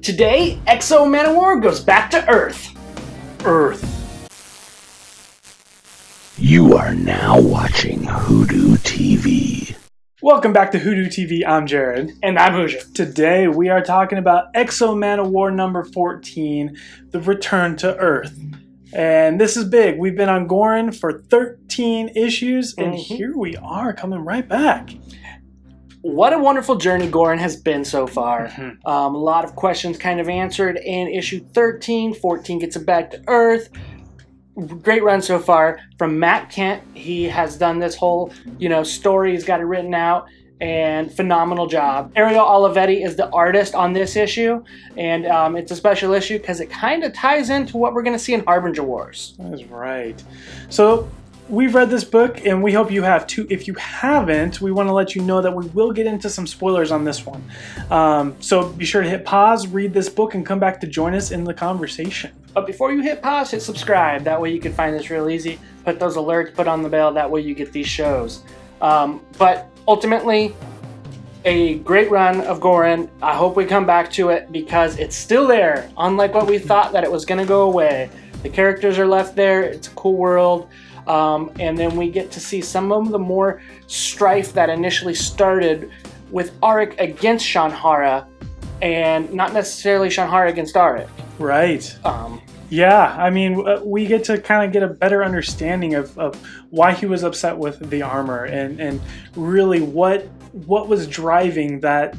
Today, X-O Manowar goes back to Earth. You are now watching WhoDooTV. Welcome back to WhoDooTV. I'm Jared. And I'm Hoosier. Today we are talking about X-O Manowar number 14, The Return to Earth. And this is big. We've been on Gorin for 13 issues, and here we are coming right back. What a wonderful journey Gorin has been so far. A lot of questions kind of answered in issue 13. 14 gets it back to Earth. Great run so far from Matt Kindt. He has done this whole, story. He's got it written out, and phenomenal job. Ariel Olivetti is the artist on this issue, and it's a special issue because it kind of ties into what we're going to see in Harbinger Wars. That is right. So we've read this book, and we hope you have too. If you haven't, we want to let you know that we will get into some spoilers on this one. So be sure to hit pause, read this book, and come back to join us in the conversation. But before you hit pause, hit subscribe. That way you can find this real easy. Put those alerts, put on the bell. That way you get these shows. But ultimately, a great run of Gorin. I hope we come back to it because it's still there. Unlike what we thought that it was going to go away. The characters are left there. It's a cool world. And then we get to see some of the more strife that initially started with Aric against Shanhara, and not necessarily Shanhara against Aric. Right. Yeah, I mean, we get to kind of get a better understanding of why he was upset with the armor, and really what was driving that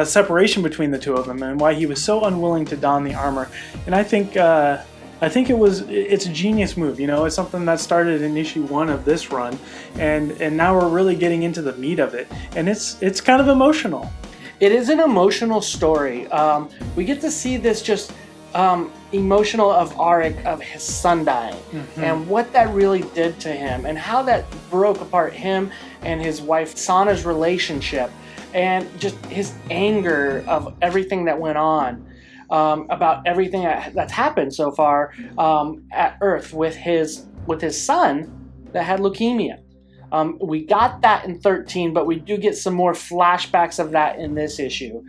separation between the two of them, and why he was so unwilling to don the armor. And I think it's a genius move. It's something that started in issue 1 of this run, and now we're really getting into the meat of it, and it's kind of emotional. It is an emotional story. We get to see this just emotional of Aric, of his son dying, and what that really did to him, and how that broke apart him and his wife Sana's relationship, and just his anger of everything that went on. About everything that's happened so far at Earth with his son that had leukemia. We got that in 13, but we do get some more flashbacks of that in this issue.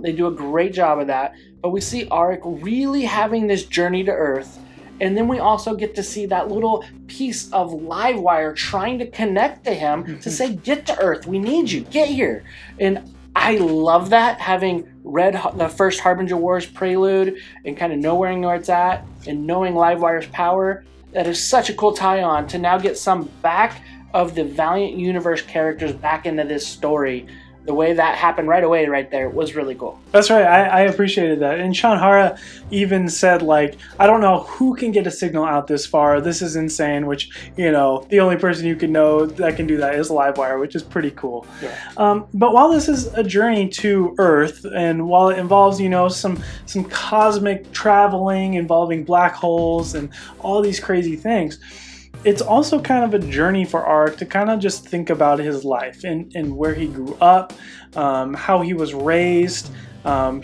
They do a great job of that, but we see Aric really having this journey to Earth, and then we also get to see that little piece of Livewire trying to connect to him to say, get to Earth, we need you, get here. And I love that, having read the first Harbinger Wars prelude and kind of knowing where it's at and knowing Livewire's power. That is such a cool tie-on to now get some back of the Valiant Universe characters back into this story. The way that happened right away right there was really cool. That's right. I appreciated that. And Shanhara even said, I don't know who can get a signal out this far. This is insane, which, the only person you can know that can do that is Livewire, which is pretty cool. Yeah. But while this is a journey to Earth, and while it involves, some cosmic traveling involving black holes and all these crazy things, it's also kind of a journey for Aric to kind of just think about his life and where he grew up, how he was raised.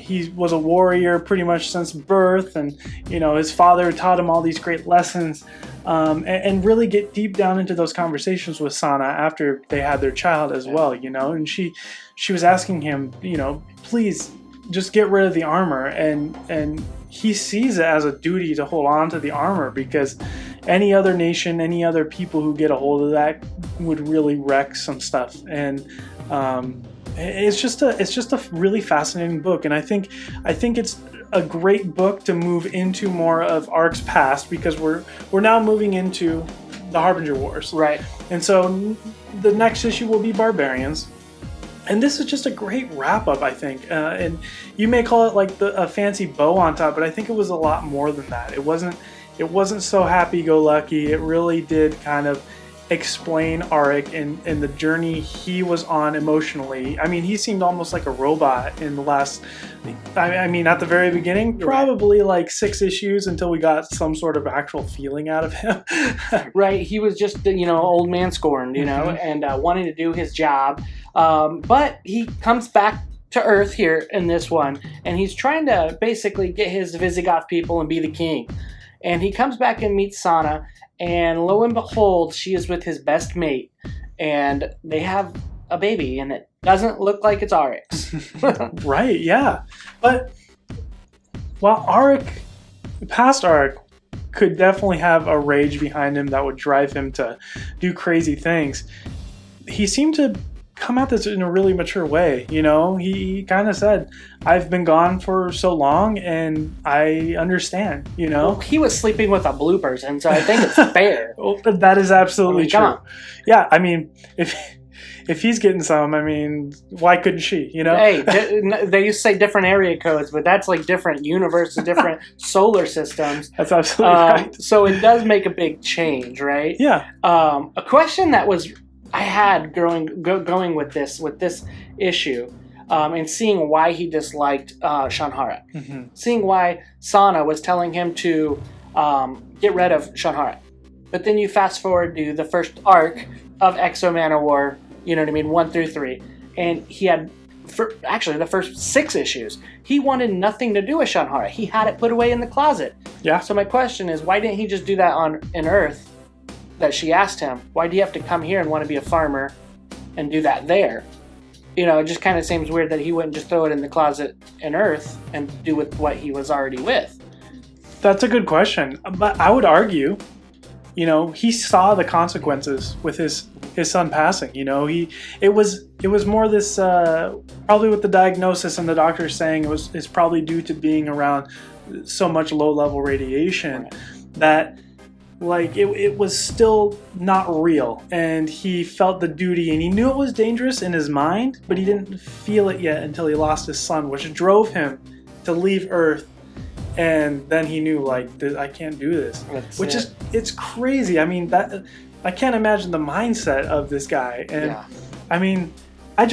He was a warrior pretty much since birth, and his father taught him all these great lessons, and really get deep down into those conversations with Sana after they had their child as well. And she was asking him, please just get rid of the armor, and he sees it as a duty to hold on to the armor, because any other nation, any other people who get a hold of that would really wreck some stuff. And it's just a really fascinating book, and I think it's a great book to move into more of Aric's past, because we're now moving into the Harbinger Wars, right? And so the next issue will be Barbarians. And this is just a great wrap-up, I think. And you may call it a fancy bow on top, but I think it was a lot more than that. It wasn't so happy-go-lucky. It really did kind of explain Aric and the journey he was on emotionally. I mean, he seemed almost like a robot in the last, at the very beginning, probably 6 issues until we got some sort of actual feeling out of him. Right, he was just, old man scorned, and wanting to do his job. But he comes back to Earth here in this one, and he's trying to basically get his Visigoth people and be the king. And he comes back and meets Sana, and lo and behold, she is with his best mate, and they have a baby, and it doesn't look like it's Aric's. Right, yeah. But while past Aric could definitely have a rage behind him that would drive him to do crazy things, he seemed to come at this in a really mature way. You know, he kind of said, I've been gone for so long and I understand, you know. Well, he was sleeping with a bloopers, and so I think it's fair. Well, that is absolutely come true. on. Yeah, I mean, if he's getting some, I mean, why couldn't she, you know? Hey, they used to say different area codes, but that's like different universes, different solar systems. That's absolutely right. So it does make a big change, right? Yeah. A question that I had going with this issue, and seeing why he disliked Shanhara, seeing why Sana was telling him to get rid of Shanhara, but then you fast forward to the first arc of X-O Manowar, you know what I mean, 1 through 3, and he had, actually the first 6 issues, he wanted nothing to do with Shanhara. He had it put away in the closet. Yeah. So my question is, why didn't he just do that on Earth? That she asked him, why do you have to come here and want to be a farmer and do that there? You know, it just kind of seems weird that he wouldn't just throw it in the closet in Earth and do with what he was already with. That's a good question. But I would argue, you know, he saw the consequences with his son passing. You know, it was more this probably with the diagnosis and the doctor saying it's probably due to being around so much low level radiation, right, that like it was still not real, and he felt the duty, and he knew it was dangerous in his mind, but he didn't feel it yet until he lost his son, which drove him to leave Earth. And then he knew, like, I can't do this. It's crazy. I mean, that I can't imagine the mindset of this guy. And yeah. I mean, I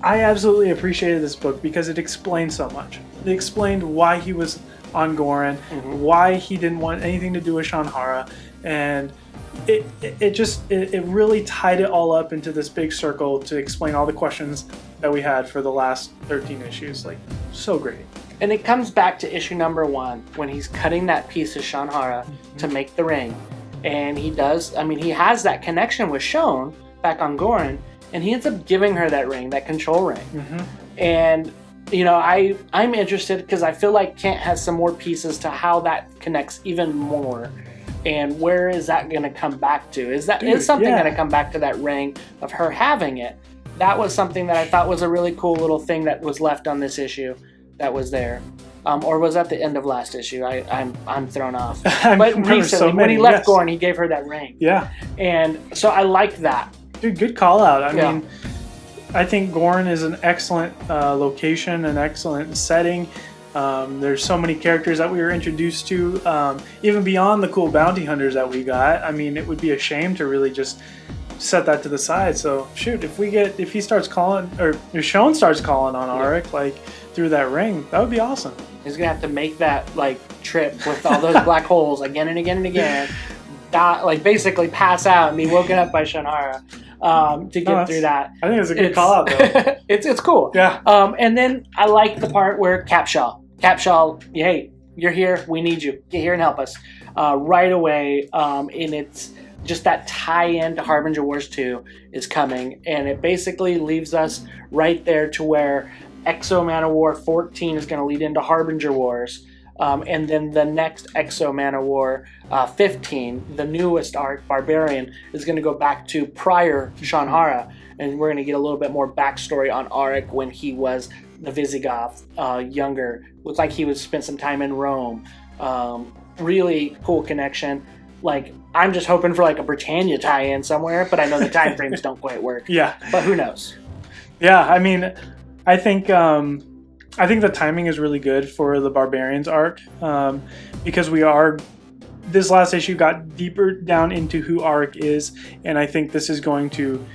absolutely appreciated this book because it explained so much. It explained why he was on Goran, why he didn't want anything to do with Shanhara, and it really tied it all up into this big circle to explain all the questions that we had for the last 13 issues. Like, so great. And it comes back to issue number 1 when he's cutting that piece of Shanhara to make the ring, and he has that connection with Shone back on Goran, and he ends up giving her that ring, that control ring, and you know, I'm interested because I feel like Kindt has some more pieces to how that connects even more. And where is that going to come back to? Is something going to come back to that ring of her having it? That was something that I thought was a really cool little thing that was left on this issue that was there. Or was that the end of last issue? I'm thrown off. But recently, when he left Goran, he gave her that ring. Yeah. And so I like that. Dude, good call out. I mean, I think Goran is an excellent location, an excellent setting. There's so many characters that we were introduced to, even beyond the cool bounty hunters that we got. I mean, it would be a shame to really just set that to the side. So shoot, if he starts calling, or if Shone starts calling on Aric, like through that ring, that would be awesome. He's gonna have to make that like trip with all those black holes again and again and again. Like basically pass out and be woken up by Shanhara. To get through that. I think it's a good call out though. it's cool. Yeah. And then I like the part where Capshaw, hey, you're here, we need you. Get here and help us. Right away. And it's just that tie-in to Harbinger Wars 2 is coming, and it basically leaves us right there to where X-O Manowar 14 is going to lead into Harbinger Wars. And then the next X-O Manowar 15, the newest arc, Barbarian, is going to go back to prior Shanhara, and we're going to get a little bit more backstory on Aric when he was the Visigoth, younger. Looks like he spent some time in Rome. Really cool connection. Like, I'm just hoping for like a Britannia tie-in somewhere, but I know the time frames don't quite work. Yeah. But who knows? Yeah, I mean, I think the timing is really good for the Barbarians arc, because this last issue got deeper down into who Aric is, and I think this is going to,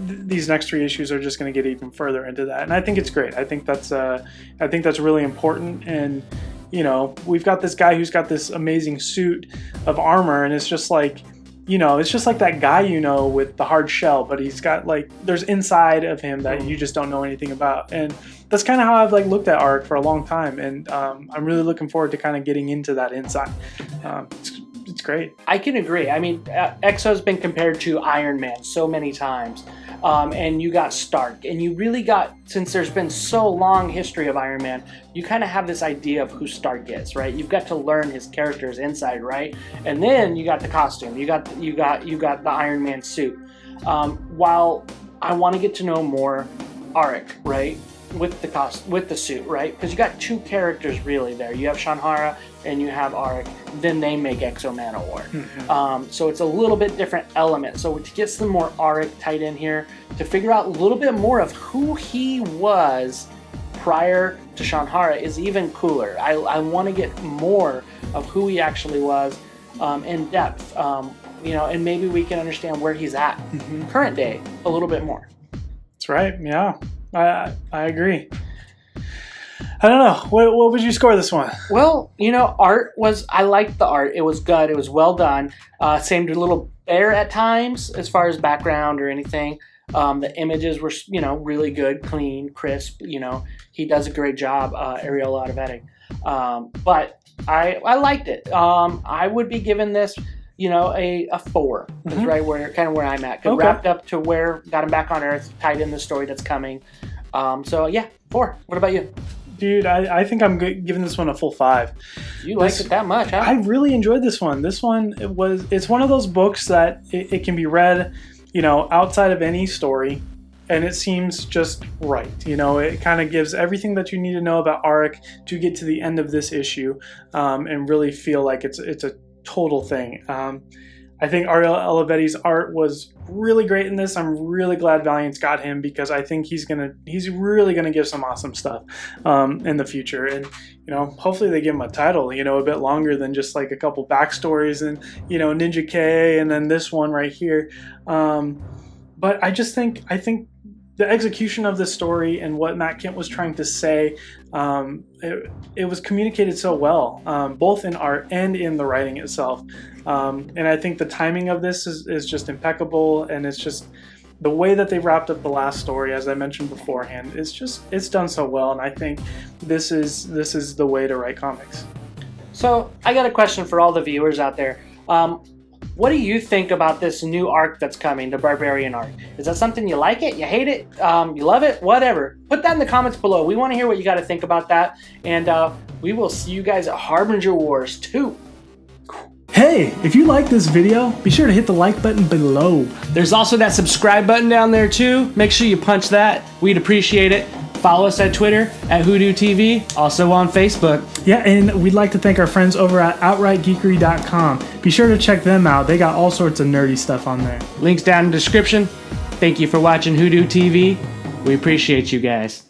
these next 3 issues are just going to get even further into that, and I think it's great. I think that's really important, and you know, we've got this guy who's got this amazing suit of armor, and it's just like, you know, it's just like that guy, you know, with the hard shell, but he's got like, there's inside of him that you just don't know anything about. And that's kind of how I've like looked at Aric for a long time. And I'm really looking forward to kind of getting into that inside. It's great. I can agree. I mean, X-O's been compared to Iron Man so many times. and you got Stark, and you really got, since there's been so long history of Iron Man, you kind of have this idea of who Stark is, right? You've got to learn his character's inside, right? And then you got the costume, you got the Iron Man suit. While I want to get to know more Aric, right, with the suit, right? Because you got two characters really there. You have Shanhara and you have Aric. Then they make X-O Manowar. So it's a little bit different element. So to get some more Aric tied in here, to figure out a little bit more of who he was prior to Shanhara is even cooler. I want to get more of who he actually was in depth. You know, and maybe we can understand where he's at current day a little bit more. That's right. Yeah, I agree. I don't know. What would you score this one? Well, you know, I liked the art. It was good. It was well done. Seemed a little bare at times as far as background or anything. The images were, you know, really good, clean, crisp. You know, he does a great job, Ariel Olivetti. But I liked it. I would be giving this, you know, a 4. That's right where I'm at. Okay. Wrapped up to where got him back on Earth, tied in the story that's coming. So yeah, 4. What about you? Dude, I think I'm giving this one a full 5. You liked it that much, huh? I really enjoyed this one. This one, it's one of those books that it can be read, you know, outside of any story, and it seems just right. You know, it kind of gives everything that you need to know about Aric to get to the end of this issue, and really feel like it's a total thing. I think Ariel Olivetti's art was really great in this. I'm really glad Valiant's got him because I think he's really gonna give some awesome stuff in the future. And you know, hopefully they give him a title, you know, a bit longer than just like a couple backstories and, you know, Ninja K and then this one right here. But I think the execution of the story and what Matt Kindt was trying to say, it was communicated so well, both in art and in the writing itself. And I think the timing of this is just impeccable, and it's just the way that they wrapped up the last story, as I mentioned beforehand, it's done so well, and I think this is the way to write comics. So I got a question for all the viewers out there. What do you think about this new arc that's coming, the Barbarian arc? Is that something you like it, you hate it, you love it, whatever? Put that in the comments below. We want to hear what you got to think about that, and we will see you guys at Harbinger Wars 2. Hey, if you like this video, be sure to hit the like button below. There's also that subscribe button down there too. Make sure you punch that. We'd appreciate it. Follow us at Twitter at WhoDooTV, also on Facebook. Yeah, and we'd like to thank our friends over at OutrightGeekery.com. Be sure to check them out. They got all sorts of nerdy stuff on there. Links down in the description. Thank you for watching WhoDooTV. We appreciate you guys.